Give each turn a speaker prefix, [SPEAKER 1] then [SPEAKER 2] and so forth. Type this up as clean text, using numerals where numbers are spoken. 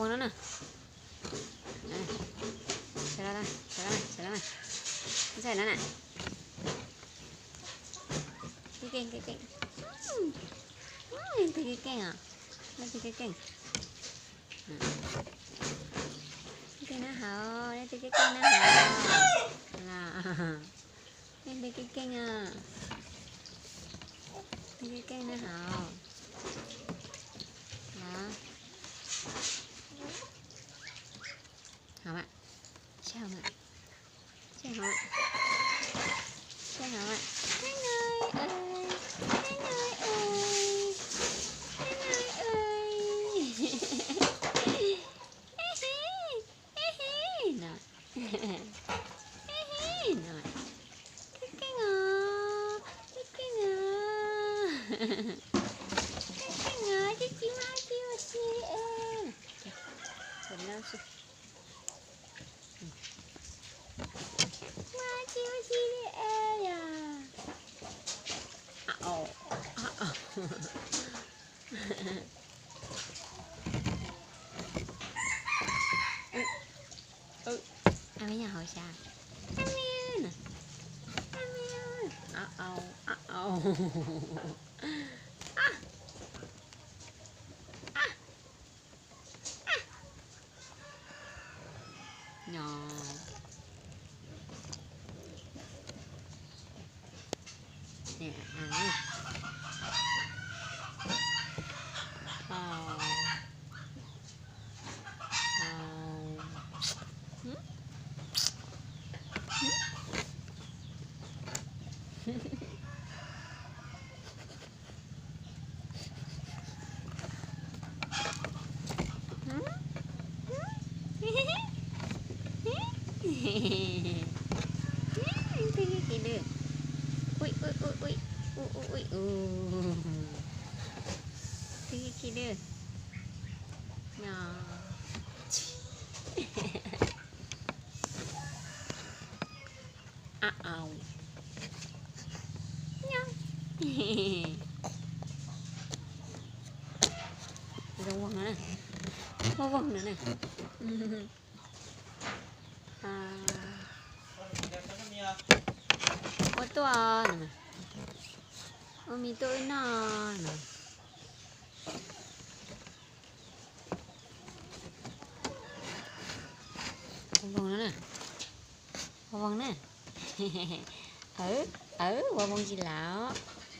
[SPEAKER 1] vòng nữa nè. Xẻ ra đây, xẻ ra này, xẻ ra này. Xẻ nó này. Cái kênh. Cái kênh à? Cái kênh. Cái nó hở, đây cái kênh nó hở. Là đây cái kênh à. Cái kênh nó hở. Đó. Hả bạn? Chào bạn. Chào bạn. Chào bạn. Hai người ơi. Hai người ơi. Hai người ơi. Rồi. Rồi. Cái ngờ. Cái ngờ. Cái ngờ chứ chị mai chưa chị em. Rồi nó xuống. Mai chưa chị em à. Ăn với nhau hồi sao? Ăn miên. Ăn miên. Nhỏ. Nè, ăn. Cái đưa. Ui. Cái đưa. Nhỏ. Rong quần nữa nè. Có quần nữa nè. Ô tô nè. Ô mi tôi nó nè. Có quần nữa nè. Có quần nè. Qua quần gì lão.